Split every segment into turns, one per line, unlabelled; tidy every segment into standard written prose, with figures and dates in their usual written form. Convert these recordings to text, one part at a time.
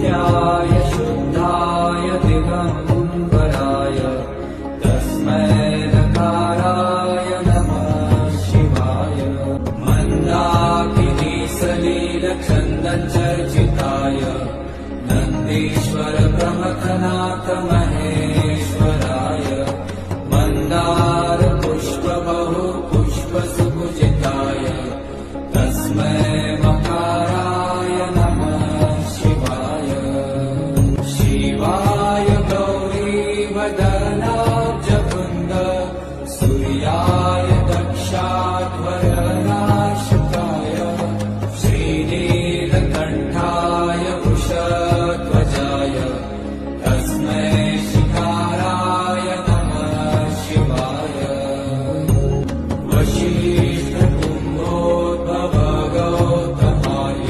नित्याय शुद्धाय दिगम्बराय तस्मै नकाराय नमः शिवाय। मन्दाकिनी सलीलचन्दनचर्चिताय नन्दीश्वर प्रमथनाथ महेश्वराय। मन्दार पुष्प बहु पुष्प सुपूजिताय तस्मै मकाराय नमः शिवाय। शिवाय गौरी वदनाब्जवृन्द सूर्याय दक्षाध्वरनाशकाय श्रीनीलकण्ठाय वृषध्वजाय तस्मै शिखाराय नमः शिवाय। वशिष्ठकुम्भोद्भव गौतमाय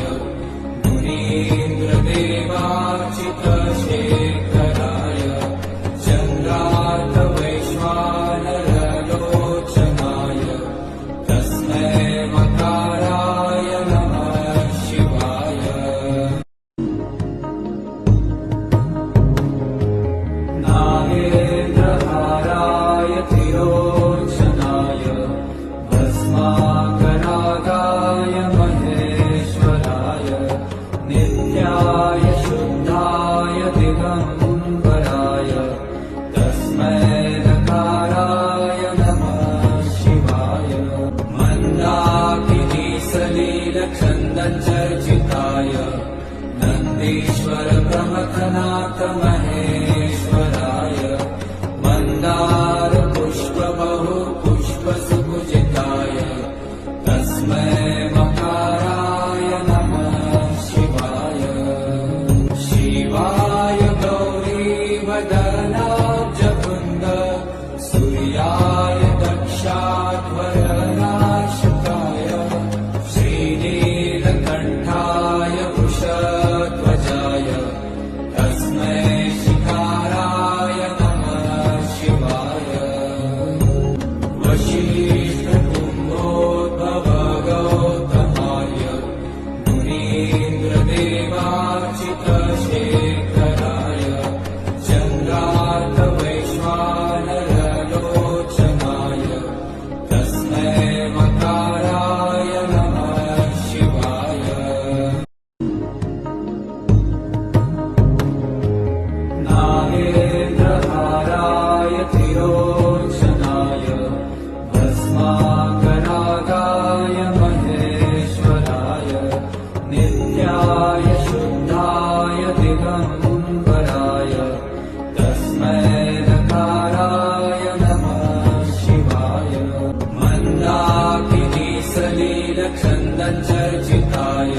मुनीन्द्रदेवार्चितशेखराय चन्द्रार्कवैश्वानरलोचनाय तस्मै मकाराय नमः शिवाय। नागेन्द्रहाराय तिरोचनाय भस्माकरागाय महेश्वराय। नित्याय शुद्धाय दिगम्बराय तस्मै नकाराय नमः शिवाय। मन्दाकिनी सलीलचन्दनचर्चिताय नन्दीश्वर प्रमथनाथ महेश्वराय। मन्दार पुष्प बहु पुष्प सुपूजिताय तस्मै मकाराय नमः शिवाय। शिवाय गौरी वदनाब्जवृन्द सूर्याय दक्षाध्वरनाशकाय श्रीनीलकण्ठाय वृषध्वजाय तस्मै शिखाराय नमः शिवाय। वशिष्ठकुम्भोद्भव गौतमाय मुनीन्द्रदेवार्चितशेखराय चन्द्रार्कवैश्वानरलोचनाय तस्मै मकाराय नमः शिवाय। नागेन्द्रहाराय तिरोचनाय भस्माकरागाय महेश्वराय। नित्याय शुद्धाय दिगम्बराय तस्मै नकाराय नमः शिवाय। मन्दाकिनी सलीलचन्दनचर्चिताय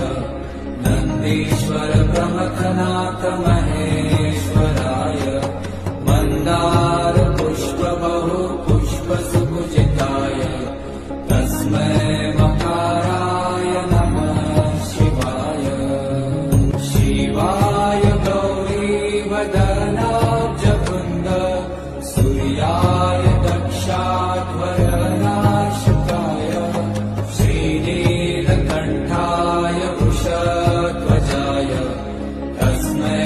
नन्दीश्वर प्रमथनाथ महेश्वराय। मन्दार पुष्प बहु पुष्प सुपूजिताय तस्मै मकाराय नमः शिवाय। शिवाय गौरी वदनाब्जवृन्द सूर्याय दक्षाध्वरनाशकाय श्रीनीलकण्ठाय वृषध्वजाय तस्मै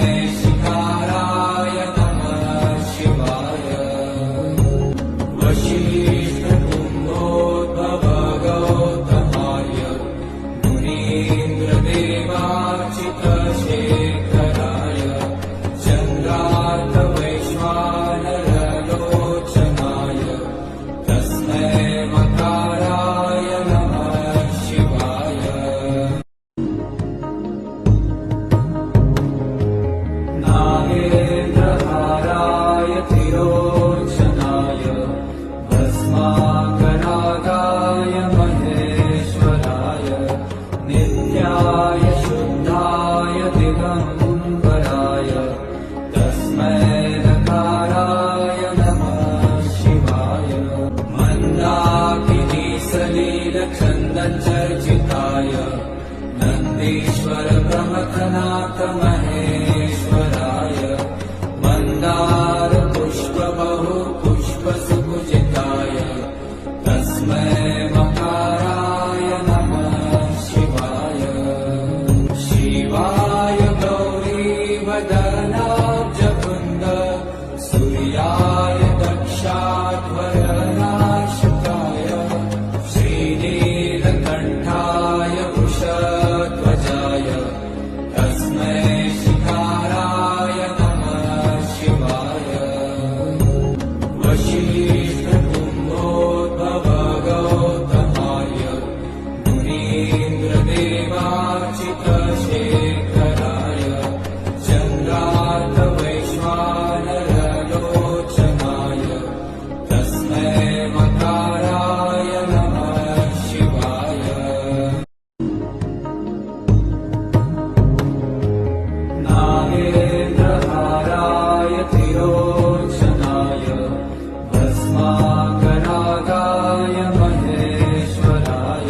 वदनाब्जवृन्द सूर्याय दक्षाध्वरनाशकाय श्रीनीलकण्ठाय वृषध्वजाय तस्मै शिखाराय नमः शिवाय वशिष्ठकुम्भोद्भवगौतमाय मुनीन्द्रदेवार्चितशेखराय चन्द्रार्कवैश्वानरलोचनाय तस्मै मकाराय नमः शिवाय नागेन्द्रहाराय तिरोचनाय भस्माकरागाय महेश्वराय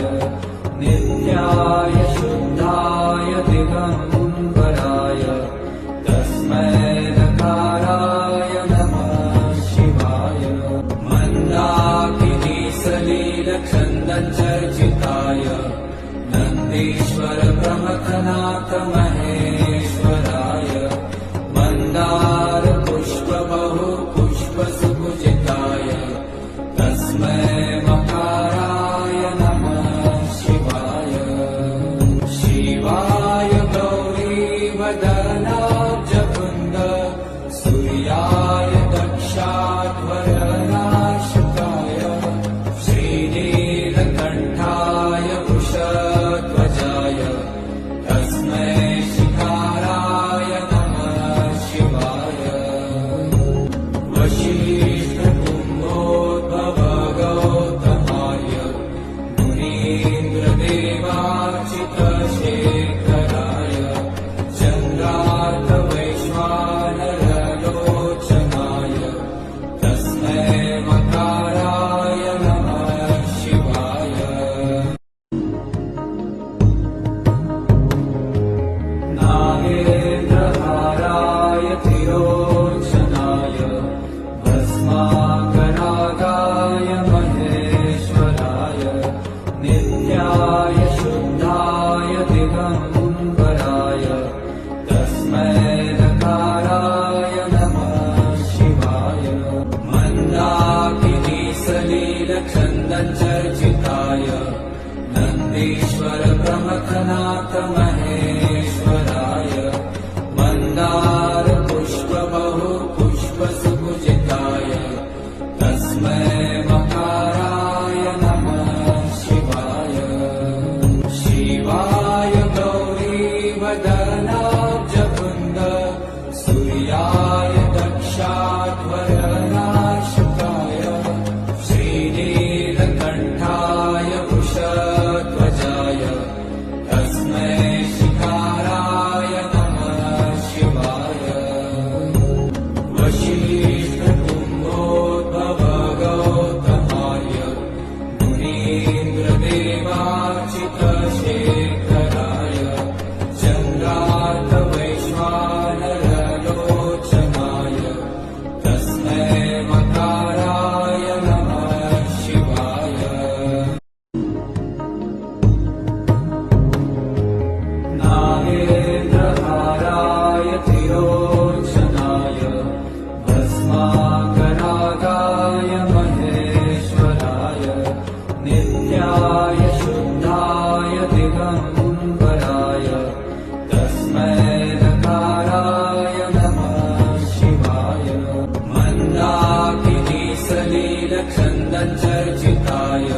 नित्याय शुद्धाय दिगम्बराय तस्मै नकाराय नमः शिवाय मन्दाकिनीसलीलचन्दनचर्चिताय नन्दीश्वर प्रमथनाथ महेश्वराय मन्दार पुष्पबहु पुष्पसुपूजिताय तस्मै मकाराय नमः शिवाय शिवाय गौरीवदनाब्जवृन्द सूर्याय दक्षाध्वरनाशकाय श्रीनीलकण्ठाय वृषध्वजाय तस्मै शिखाराय नमः शिवाय वशिष्ठकुम्भोद्भवगौतमाय मुनीन्द्रदेवार्चितशेखराय चन्द्रार्कवैश्वानरलोचनाय तस्मै मकाराय नमः शिवाय नागेन्द्रहाराय तिरोचनाय भस्माकरागाय महेश्वराय नित्याय शुद्धाय दिगम्बराय तस्मै नकाराय नमः शिवाय मन्दाकिनीसलीलचन्दनचर्चिताय नन्दीश्वर प्रमथनाथ महेश्वराय मन्दार पुष्पबहु पुष्पसुपूजिताय तस्मै मकाराय नमः शिवाय शिवाय गौरीवदनाब्जवृन्द सूर्याय दक्षाध्वरनाशकाय श्रीनीलकण्ठाय वृषध्वजाय तस्मै शिखाराय नमः शिवाय वशिष्ठकुम्भोद्भवगौतमाय मुनीन्द्रदेवार्चितशेखराय चन्द्रार्कवैश्वानरलोचनाय तस्मै मकाराय नमः शिवाय नागेन्द्रहाराय तिरोचनाय भस्माकरागाय महेश्वराय नित्याय शुद्धाय दिगम्बराय तस्मै नकाराय नमः शिवाय मन्दाकिनीसलीलचन्दनचर्चिताय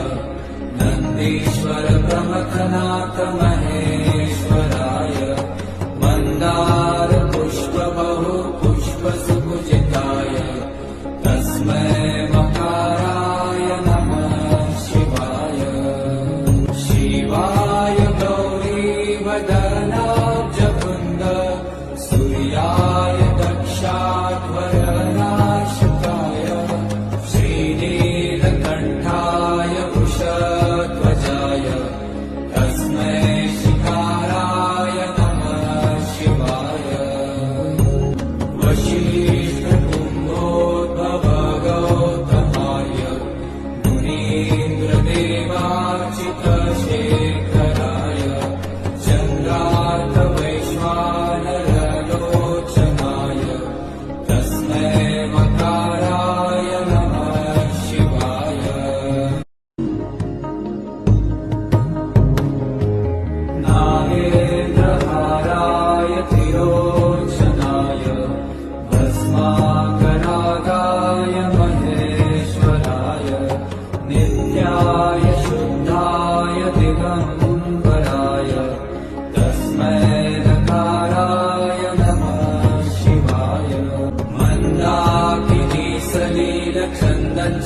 नन्दीश्वर प्रमथनाथ महेश्वराय मन्दार पुष्पबहु पुष्पसुपूजिताय तस्मै मकाराय नमः शिवाय शिवाय गौरीवदनाब्जवृन्द सूर्याय दक्षाध्वरनाशकाय श्रीनीलकण्ठाय वृषध्वजाय तस्मै शिखाराय नमः शिवाय वशिष्ठकुम्भोद्भवगौतमाय मुनीन्द्रदेवार्चितशेखराय चन्द्रार्कवैश्वानरलोचनाय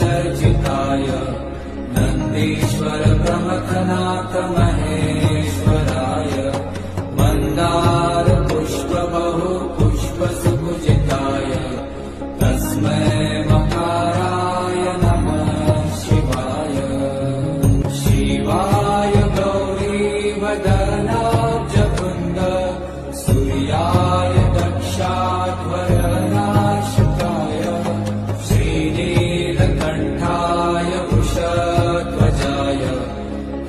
चर्चिताय नन्दीश्वर प्रमथनाथ महेश्वराय मन्दार पुष्प बहु पुष्प सुपूजिताय तस्मै मकाराय नमः शिवाय शिवाय गौरी वदनाब्जकुन्द सूर्याय दक्षाध्वरनाशकाय श्रीनीलकण्ठाय वृषध्वजाय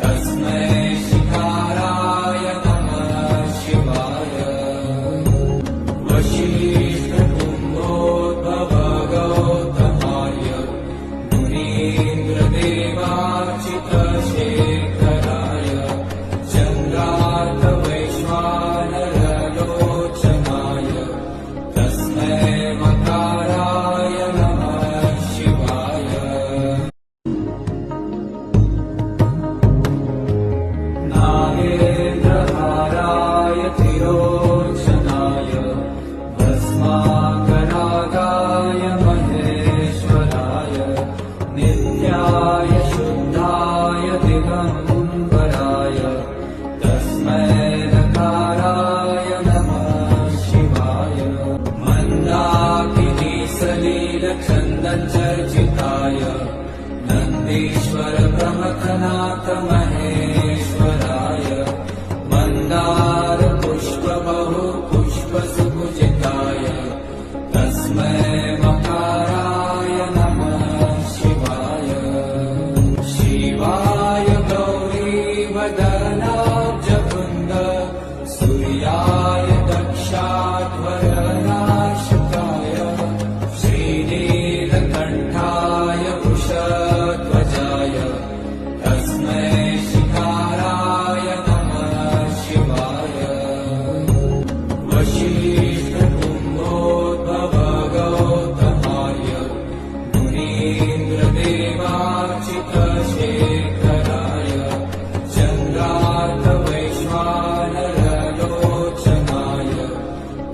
तस्मै शिखाराय नमः शिवाय वसिष्ठकुम्भोद्भव गौतमाय मुनीन्द्रदेवार्चितशेखराय चन्द्रार्कवैश्वानरलोचनाय तस्मै मकाराय नमः शिवाय नागेन्द्रहाराय तिरोचनाय भस्माकरागाय महेश्वराय नित्याय शुद्धाय दिगम्बराय तस्मै नकाराय नमः शिवाय मन्दाकिनी सलिलचन्दनचर्चिताय नन्दीश्वर प्रमथनाथ महेश्वराय मन्दार पुष्प बहु पुष्प सुपूजिताय तस्मै मकाराय नमः शिवाय शिवाय गौरी वदनाब्जकुन्द सूर्याय दक्षाध्वरनाशकाय श्रीनीलकण्ठाय वृषध्वजाय तस्मै शिखाराय नमः शिवाय वसिष्ठकुम्भोद्भव गौतमाय मुनीन्द्रदेवार्चितशेखराय चन्द्रार्कवैश्वानरलोचनाय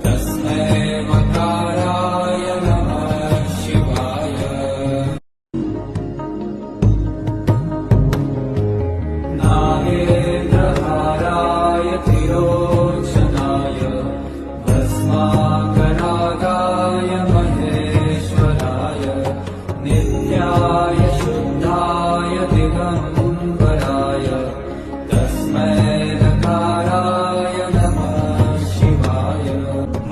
तस्मै मकाराय नमः शिवाय नागेन्द्रहाराय तिरोचनाय भस्माकरागाय महेश्वराय नित्याय शुद्धाय दिगम्बराय तस्मै नकाराय नमः शिवाय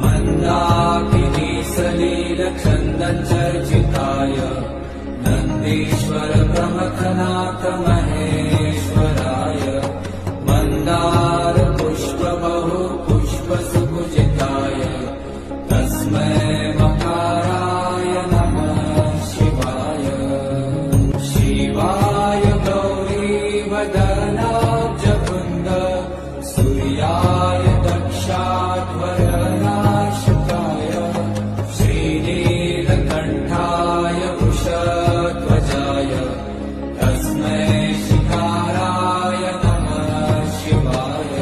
मन्दाकिनी सलिलचन्दनचर्चिताय नन्दीश्वर प्रमथनाथ महेश्वराय मन्दार पुष्प बहु पुष्प सुपूजिताय तस्मै मकाराय नमः शिवाय शिवाय गौरी वदनाब्जकुन्द सूर्याय दक्षाध्वरनाशकाय श्रीनीलकण्ठाय वृषध्वजाय तस्मै शिखाराय नमः शिवाय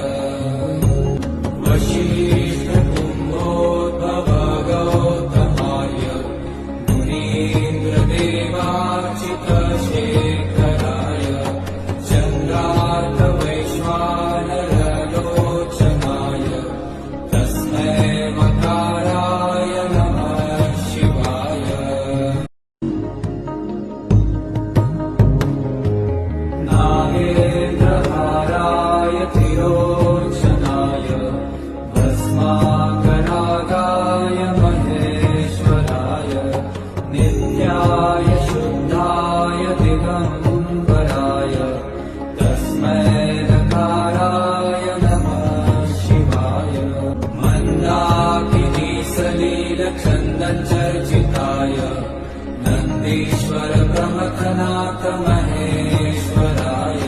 वसिष्ठकुम्भोद्भव गौतमाय मुनीन्द्रदेवार्चितशेखराय चन्द्रार्कवैश्वानरलोचनाय तस्मै मकाराय नमः शिवाय नागेन्द्रहाराय तिरोचनाय भस्माकरागाय महेश्वराय नित्याय शुद्धाय दिगम्बराय तस्मै नकाराय नमः शिवाय मन्दाकिनी सलिलचन्दनचर्चिताय नन्दीश्वर प्रमथनाथ महेश्वराय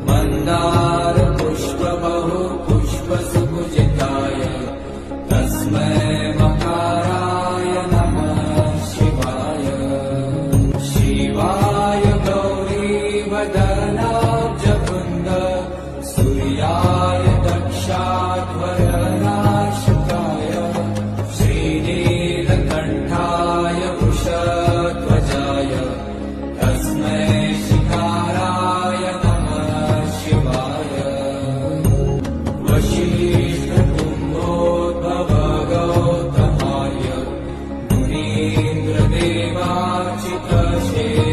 मन्दार पुष्प बहु पुष्प सुपूजिताय तस्मै मकाराय नमः शिवाय शिवाय गौरी वदनाब्जकुन्द सूर्याय दक्षाध्वरनाशकाय श्रीनीलकण्ठाय वाचित शेषशायी